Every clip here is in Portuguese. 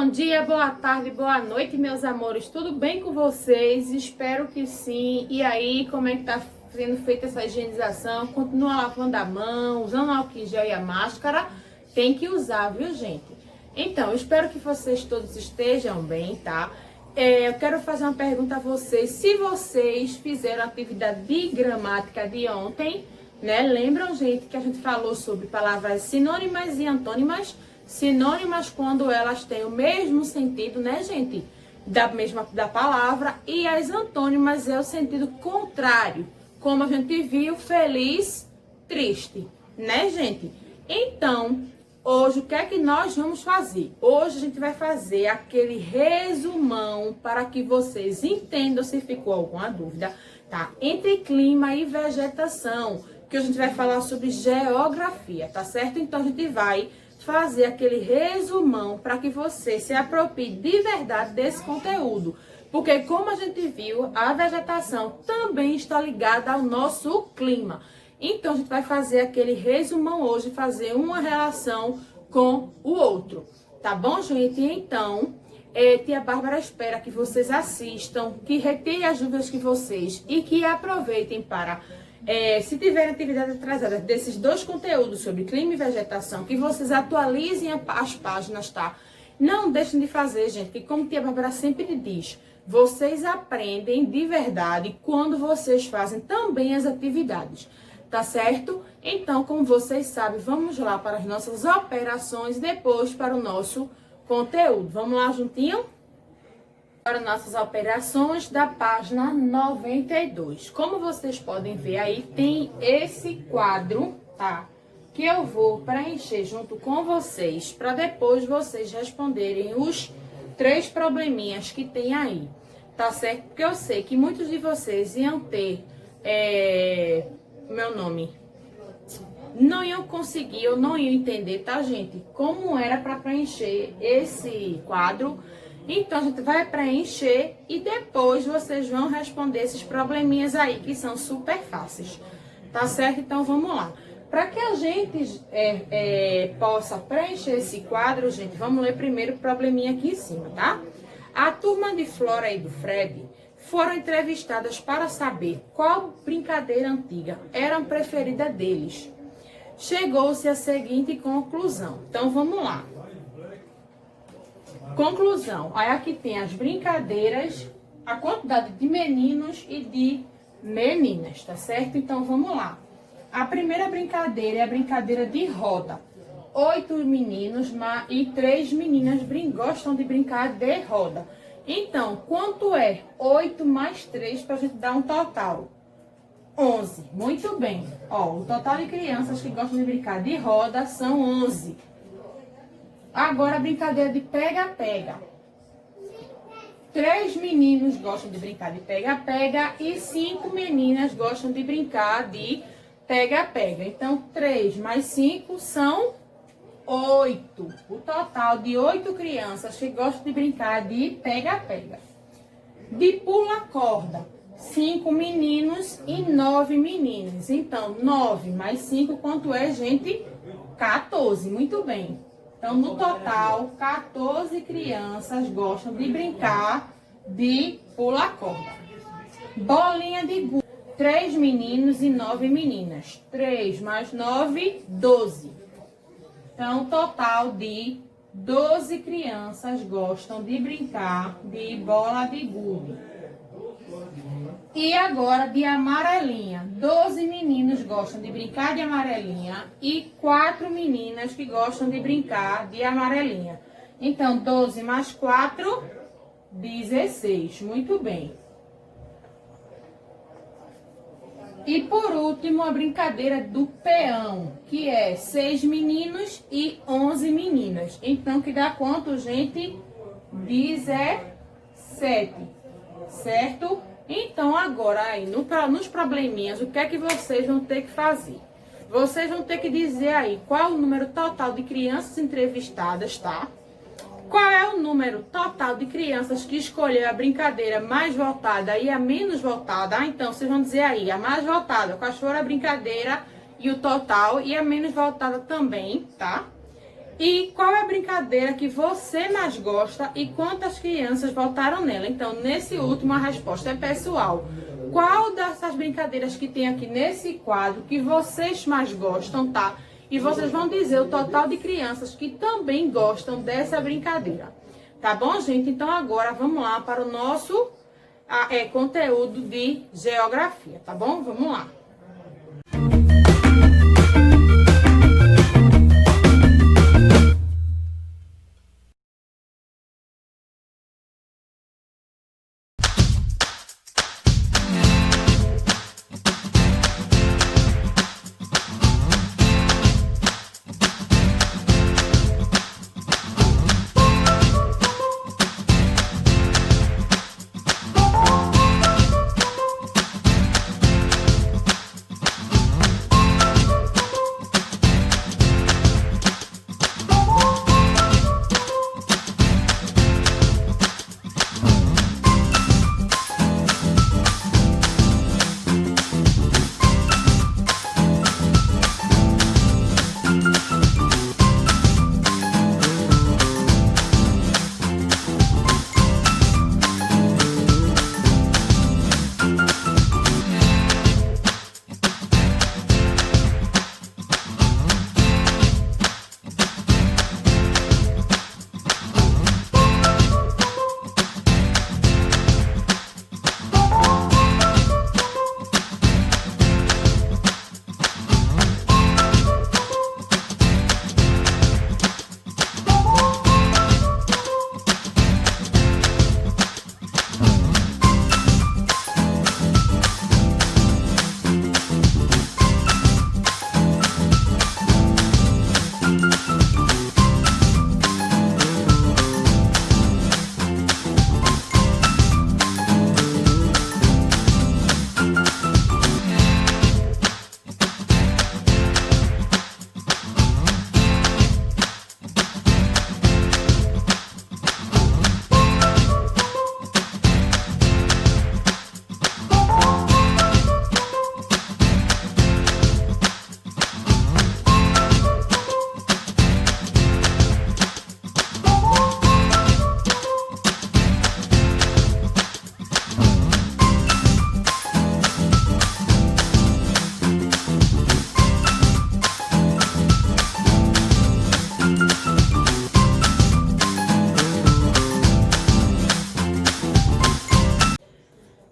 Bom dia, boa tarde, boa noite, meus amores. Tudo bem com vocês? Espero que sim. E aí, como é que tá sendo feita essa higienização? Continua lavando a mão, usando álcool em gel e a máscara? Tem que usar, viu, gente? Então, eu espero que vocês todos estejam bem, tá? Eu quero fazer uma pergunta a vocês. Se vocês fizeram a atividade de gramática de ontem, né? Lembram, gente, que a gente falou sobre palavras sinônimas e antônimas? Sinônimas quando elas têm o mesmo sentido, né, gente? Da palavra. E as antônimas é o sentido contrário. Como a gente viu, feliz, triste, né, gente? Então, hoje, o que é que nós vamos fazer? Hoje a gente vai fazer aquele resumão para que vocês entendam se ficou alguma dúvida, tá? Entre clima e vegetação, que a gente vai falar sobre geografia, tá certo? Então, a gente vai fazer aquele resumão para que você se aproprie de verdade desse conteúdo. Porque, como a gente viu, a vegetação também está ligada ao nosso clima. Então, a gente vai fazer aquele resumão hoje, fazer uma relação com o outro. Tá bom, gente? Então, tia Bárbara espera que vocês assistam, que retirem as dúvidas que vocês e que aproveitem para... se tiverem atividade atrasada desses dois conteúdos sobre clima e vegetação, que vocês atualizem as páginas, tá? Não deixem de fazer, gente, que como tia Bárbara sempre diz, vocês aprendem de verdade quando vocês fazem também as atividades, tá certo? Então, como vocês sabem, vamos lá para as nossas operações, depois para o nosso conteúdo. Vamos lá juntinho? Para nossas operações da página 92. Como vocês podem ver aí, tem esse quadro, tá? Que eu vou preencher junto com vocês, para depois vocês responderem os 3 probleminhas que tem aí, tá certo? Porque eu sei que muitos de vocês iam ter, não iam conseguir ou não iam entender, tá, gente? Como era para preencher esse quadro. Então, a gente vai preencher e depois vocês vão responder esses probleminhas aí, que são super fáceis, tá certo? Então, vamos lá. Para que a gente possa preencher esse quadro, gente, vamos ler primeiro o probleminha aqui em cima, tá? A turma de Flora e do Fred foram entrevistadas para saber qual brincadeira antiga era a preferida deles. Chegou-se à seguinte conclusão. Então, vamos lá. Conclusão, aí aqui tem as brincadeiras, a quantidade de meninos e de meninas, tá certo? Então, vamos lá. A primeira brincadeira é a brincadeira de roda. 8 meninos e 3 meninas gostam de brincar de roda. Então, quanto é 8 mais 3 para a gente dar um total? 11. Muito bem. Ó, o total de crianças que gostam de brincar de roda são 11. Agora a brincadeira de pega-pega. 3 meninos gostam de brincar de pega-pega e 5 meninas gostam de brincar de pega-pega. Então, 3 mais 5 são 8. O total de 8 crianças que gostam de brincar de pega-pega. De pula-corda, 5 meninos e 9 meninas. Então, 9 mais 5, quanto é, gente? 14. Muito bem. Então, no total, 14 crianças gostam de brincar de pular-corda. Bolinha de gude, 3 meninos e 9 meninas. 3 mais 9, 12. Então, total de 12 crianças gostam de brincar de bola de gude. E agora de amarelinha. 12 meninos gostam de brincar de amarelinha e 4 meninas que gostam de brincar de amarelinha. Então, 12 mais 4, 16. Muito bem. E por último, a brincadeira do peão, que é 6 meninos e 11 meninas. Então, que dá quanto, gente? 17. Certo? Então, agora aí, nos probleminhas, o que é que vocês vão ter que fazer? Vocês vão ter que dizer aí qual o número total de crianças entrevistadas, tá? Qual é o número total de crianças que escolheu a brincadeira mais votada e a menos votada? Então, vocês vão dizer aí, a mais votada, quais foram a brincadeira e o total, e a menos votada também, tá? E qual é a brincadeira que você mais gosta e quantas crianças votaram nela? Então, nesse último, a resposta é pessoal. Qual dessas brincadeiras que tem aqui nesse quadro que vocês mais gostam, tá? E vocês vão dizer o total de crianças que também gostam dessa brincadeira. Tá bom, gente? Então, agora vamos lá para o nosso conteúdo de geografia, tá bom? Vamos lá.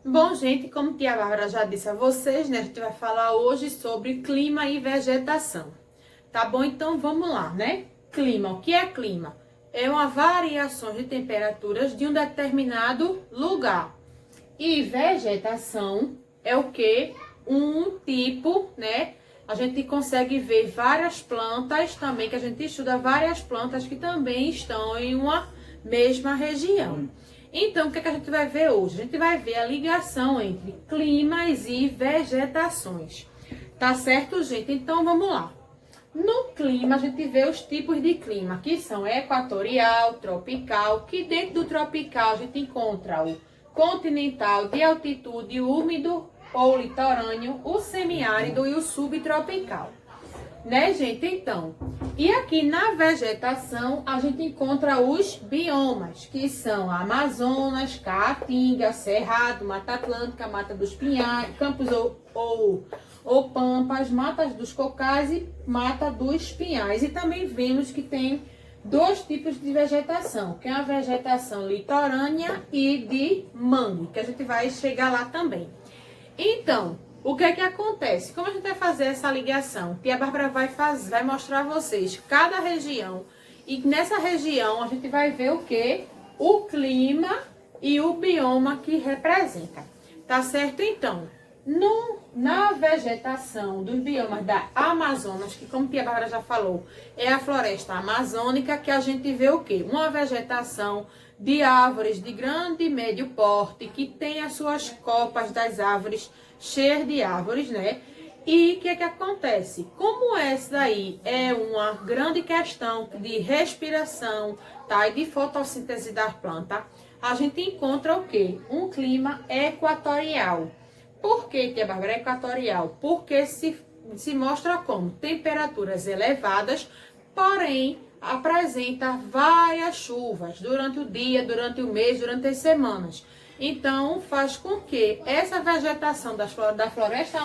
Bom, gente, como tia Bárbara já disse a vocês, né, a gente vai falar hoje sobre clima e vegetação. Tá bom? Então, vamos lá, né? Clima. O que é clima? É uma variação de temperaturas de um determinado lugar. E vegetação é o que? Um tipo, né? A gente consegue ver várias plantas também, que a gente estuda várias plantas que também estão em uma mesma região. Então, o que a gente vai ver hoje? A gente vai ver a ligação entre climas e vegetações. Tá certo, gente? Então, vamos lá. No clima, a gente vê os tipos de clima, que são equatorial, tropical, que dentro do tropical a gente encontra o continental, de altitude úmido ou litorâneo, o semiárido e o subtropical. Né, gente? Então, e aqui na vegetação a gente encontra os biomas, que são Amazonas, Caatinga, Cerrado, Mata Atlântica, Mata dos Pinhais, Campos ou Pampas, Matas dos Cocais e Mata dos Pinhais. E também vemos que tem dois tipos de vegetação, que é a vegetação litorânea e de mangue, que a gente vai chegar lá também. Então, o que é que acontece? Como a gente vai fazer essa ligação? Que a Bárbara vai mostrar a vocês cada região. E nessa região a gente vai ver o que? O clima e o bioma que representa. Tá certo? Então, na vegetação dos biomas da Amazonas, que como a Bárbara já falou, é a floresta amazônica, que a gente vê o que? Uma vegetação de árvores de grande e médio porte, que tem as suas copas das árvores cheias de árvores, né? E o que é que acontece? Como essa daí é uma grande questão de respiração, tá? E de fotossíntese das plantas, a gente encontra o quê? Um clima equatorial. Por que, tia Bárbara, equatorial? Porque se mostra como temperaturas elevadas, porém apresenta várias chuvas durante o dia, durante o mês, durante as semanas. Então, faz com que essa vegetação da floresta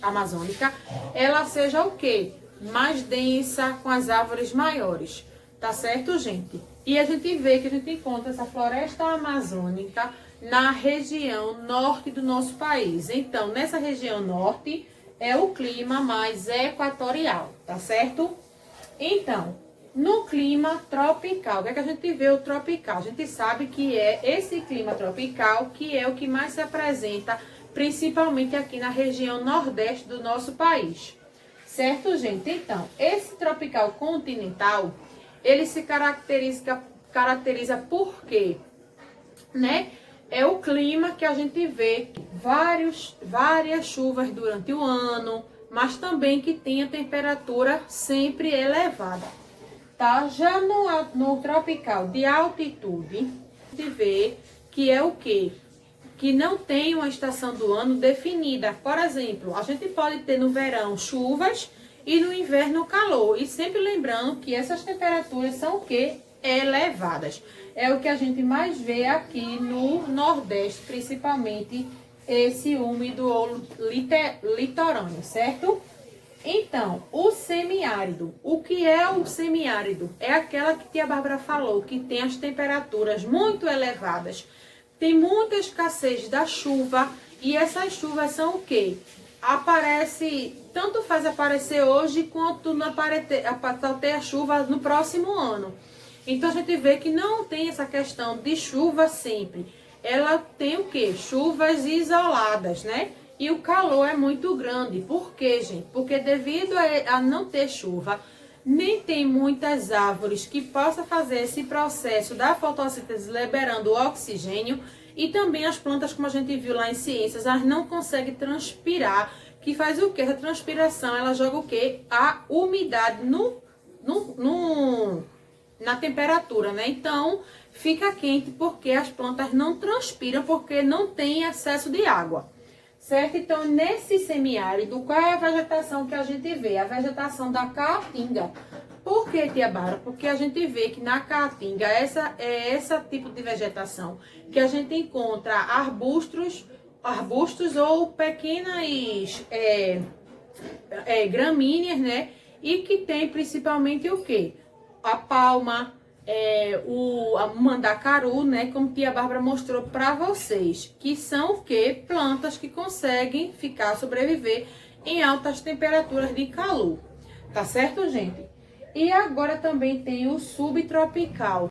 amazônica, ela seja o quê? Mais densa, com as árvores maiores. Tá certo, gente? E a gente vê que a gente encontra essa floresta amazônica na região norte do nosso país. Então, nessa região norte, é o clima mais equatorial, tá certo? Então, no clima tropical, o que é que a gente vê o tropical? A gente sabe que é esse clima tropical que é o que mais se apresenta, principalmente aqui na região nordeste do nosso país. Certo, gente? Então, esse tropical continental, ele se caracteriza por quê? Né? É o clima que a gente vê várias chuvas durante o ano, mas também que tem a temperatura sempre elevada. Tá? Já no tropical de altitude, a gente vê que é o quê? Que não tem uma estação do ano definida. Por exemplo, a gente pode ter no verão chuvas e no inverno calor. E sempre lembrando que essas temperaturas são o quê? Elevadas. É o que a gente mais vê aqui no Nordeste, principalmente esse úmido ou litorâneo, certo? Então, o semiárido. O que é o semiárido? É aquela que a Bárbara falou, que tem as temperaturas muito elevadas. Tem muita escassez da chuva e essas chuvas são o quê? Tanto faz aparecer hoje quanto ter a chuva no próximo ano. Então a gente vê que não tem essa questão de chuva sempre. Ela tem o quê? Chuvas isoladas, né? E o calor é muito grande. Por quê, gente? Porque devido a não ter chuva, nem tem muitas árvores que possam fazer esse processo da fotossíntese liberando o oxigênio. E também as plantas, como a gente viu lá em ciências, elas não conseguem transpirar. Que faz o quê? A transpiração, ela joga o quê? A umidade na temperatura, né? Então, fica quente porque as plantas não transpiram, porque não tem excesso de água. Certo? Então, nesse semiárido, qual é a vegetação que a gente vê? A vegetação da caatinga. Por que, tia Bárbara? Porque a gente vê que na caatinga, esse tipo de vegetação que a gente encontra arbustos ou pequenas gramíneas, né? E que tem principalmente o quê? A palma, o mandacaru, né? Como tia Bárbara mostrou para vocês, que são o quê? Plantas que conseguem sobreviver em altas temperaturas de calor. Tá certo, gente? E agora também tem o subtropical.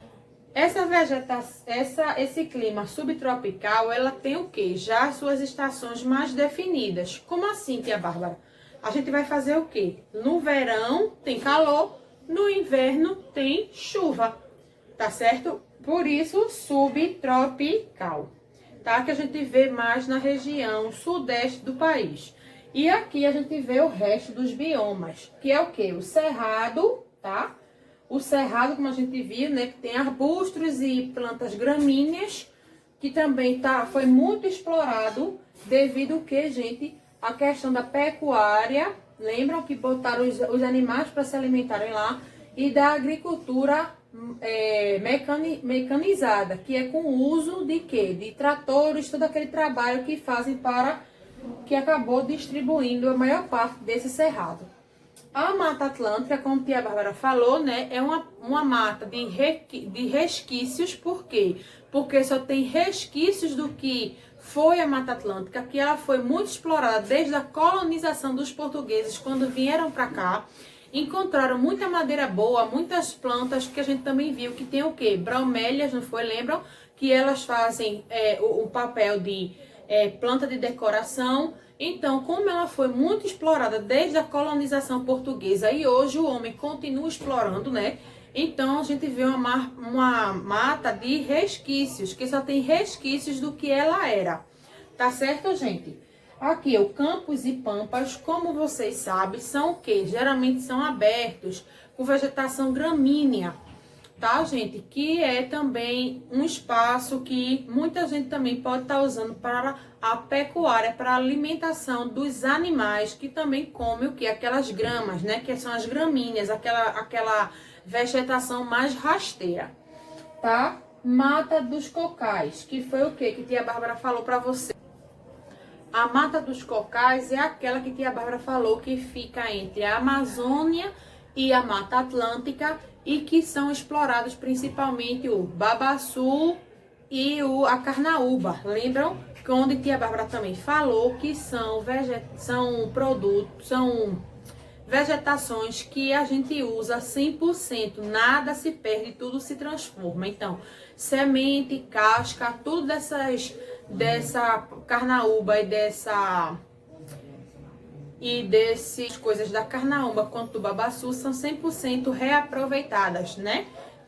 Esse clima subtropical, ela tem o quê? Já as suas estações mais definidas. Como assim, tia Bárbara? A gente vai fazer o quê? No verão tem calor, no inverno tem chuva, tá certo? Por isso, subtropical, tá? Que a gente vê mais na região sudeste do país. E aqui a gente vê o resto dos biomas, que é o quê? O cerrado, tá? O cerrado, como a gente viu, né? Que tem arbustos e plantas gramíneas, que também foi muito explorado devido ao que, gente? A questão da pecuária. Lembram que botaram os animais para se alimentarem lá? E da agricultura mecanizada, que é com o uso de quê? De tratores, todo aquele trabalho que fazem que acabou distribuindo a maior parte desse cerrado. A Mata Atlântica, como a tia Bárbara falou, né, é uma mata de resquícios. Por quê? Porque só tem resquícios do que foi a Mata Atlântica, que ela foi muito explorada desde a colonização dos portugueses, quando vieram para cá. Encontraram muita madeira boa, muitas plantas, que a gente também viu que tem o quê? Bromélias, não foi? Lembram? Que elas fazem o papel de planta de decoração. Então, como ela foi muito explorada desde a colonização portuguesa e hoje o homem continua explorando, né? Então, a gente vê uma mata de resquícios, que só tem resquícios do que ela era. Tá certo, gente? Aqui, o campos e pampas, como vocês sabem, são o quê? Geralmente são abertos, com vegetação gramínea, tá, gente? Que é também um espaço que muita gente também pode estar usando para a pecuária, para a alimentação dos animais, que também comem o quê? Aquelas gramas, né? Que são as gramíneas, aquela vegetação mais rasteira, tá? Mata dos cocais, que foi o que tia Bárbara falou para você. A mata dos cocais é aquela que tia Bárbara falou que fica entre a Amazônia e a Mata Atlântica e que são explorados principalmente o babaçu e a carnaúba. Lembram? Onde tia Bárbara também falou que são vegetações que a gente usa 100%, nada se perde, tudo se transforma. Então, semente, casca, tudo dessa carnaúba e dessas coisas da carnaúba quanto do babaçu são 100% reaproveitadas, né?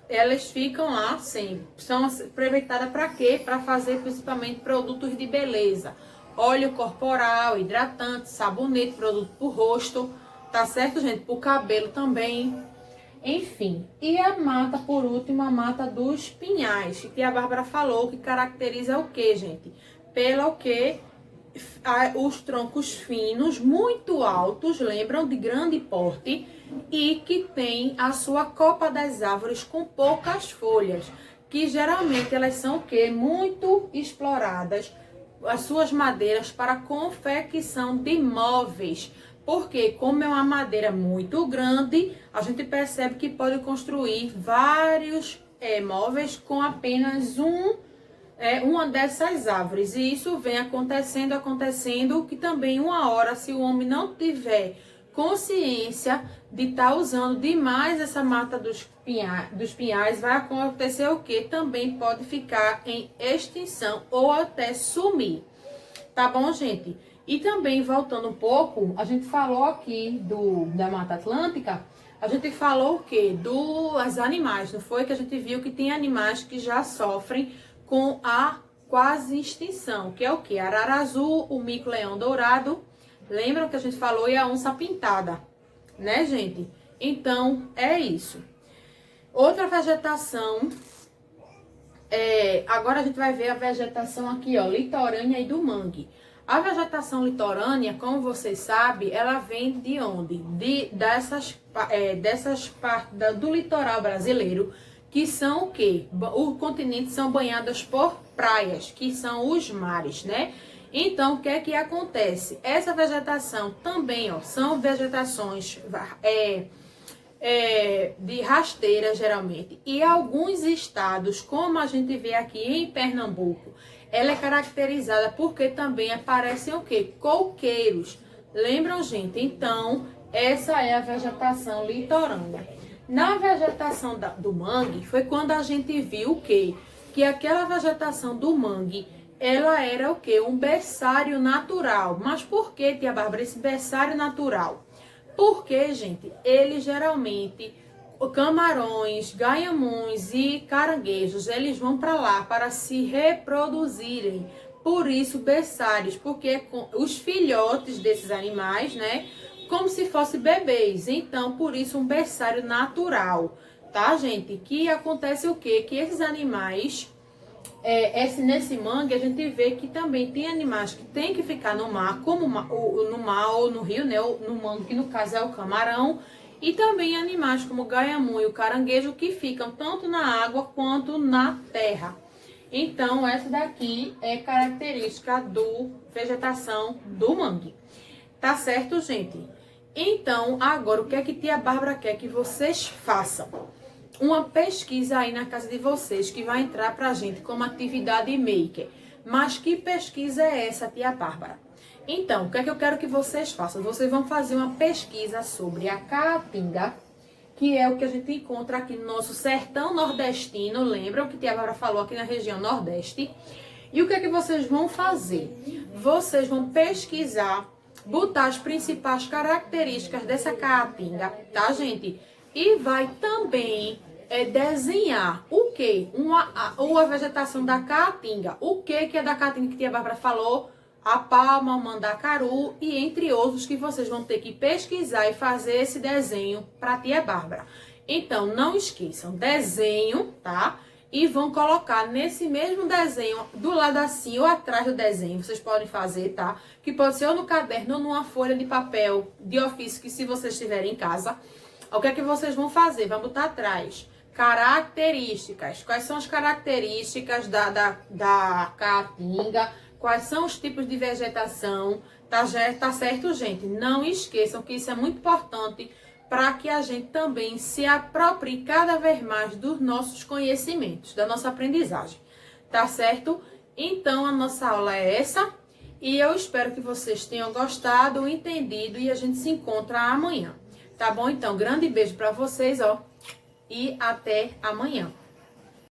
Elas ficam lá sempre. São aproveitadas para quê? Para fazer principalmente produtos de beleza. Óleo corporal, hidratante, sabonete, produto para o rosto. Tá certo, gente? Para o cabelo também. Enfim. E a mata, por último, a mata dos pinhais. Que a Bárbara falou que caracteriza o quê, gente? Pelo que os troncos finos, muito altos, lembram? De grande porte. E que tem a sua copa das árvores com poucas folhas. Que geralmente elas são o quê? Muito exploradas. As suas madeiras para confecção de móveis. Porque como é uma madeira muito grande, a gente percebe que pode construir vários móveis com apenas uma dessas árvores. E isso vem acontecendo, que também uma hora, se o homem não tiver consciência de estar usando demais essa mata dos pinhais, vai acontecer o que? Também pode ficar em extinção ou até sumir. Tá bom, gente? E também, voltando um pouco, a gente falou aqui da Mata Atlântica, a gente falou o quê? Dos animais, não foi? Que a gente viu que tem animais que já sofrem com a quase extinção, que é o quê? Arara azul, o mico-leão dourado, lembram que a gente falou? E a onça pintada, né, gente? Então, é isso. Outra vegetação, agora a gente vai ver a vegetação aqui, ó, litorânea e do mangue. A vegetação litorânea, como vocês sabem, ela vem de onde? Dessas partes do litoral brasileiro, que são o quê? Os continentes são banhados por praias, que são os mares, né? Então, o que é que acontece? Essa vegetação também, ó, são vegetações de rasteira, geralmente. E alguns estados, como a gente vê aqui em Pernambuco, ela é caracterizada porque também aparecem o quê? Coqueiros. Lembram, gente? Então, essa é a vegetação litorânea. Na vegetação do mangue, foi quando a gente viu o quê? Que aquela vegetação do mangue, ela era o quê? Um berçário natural. Mas por que, tia Bárbara, esse berçário natural? Porque, gente, ele geralmente, camarões, ganhamões e caranguejos, eles vão para lá para se reproduzirem. Por isso, berçários, porque os filhotes desses animais, né, como se fossem bebês. Então, por isso, um berçário natural, tá, gente? Que acontece o quê? Que esses animais, nesse mangue, a gente vê que também tem animais que tem que ficar no mar, como no mar ou no rio, né, ou no mangue, que no caso é o camarão. E também animais como o gaiamu e o caranguejo que ficam tanto na água quanto na terra. Então, essa daqui é característica do vegetação do mangue. Tá certo, gente? Então, agora, o que é que tia Bárbara quer que vocês façam? Uma pesquisa aí na casa de vocês, que vai entrar pra gente como atividade maker. Mas que pesquisa é essa, tia Bárbara? Então, o que é que eu quero que vocês façam? Vocês vão fazer uma pesquisa sobre a caatinga, que é o que a gente encontra aqui no nosso sertão nordestino. Lembram que a tia Bárbara falou aqui na região nordeste? E o que é que vocês vão fazer? Vocês vão pesquisar, botar as principais características dessa caatinga, tá, gente? E vai também desenhar o quê? Uma vegetação da caatinga. O que é da caatinga que a tia Bárbara falou? A palma, o mandacaru e entre outros que vocês vão ter que pesquisar e fazer esse desenho para tia Bárbara. Então, não esqueçam, desenho, tá? E vão colocar nesse mesmo desenho, do lado assim ou atrás do desenho, vocês podem fazer, tá? Que pode ser ou no caderno ou numa folha de papel de ofício, que se vocês tiverem em casa. O que é que vocês vão fazer? Vão botar atrás características. Quais são as características da caatinga? Quais são os tipos de vegetação? Tá certo, gente? Não esqueçam que isso é muito importante para que a gente também se aproprie cada vez mais dos nossos conhecimentos, da nossa aprendizagem. Tá certo? Então, a nossa aula é essa. E eu espero que vocês tenham gostado, entendido e a gente se encontra amanhã. Tá bom? Então, grande beijo para vocês, ó. E até amanhã.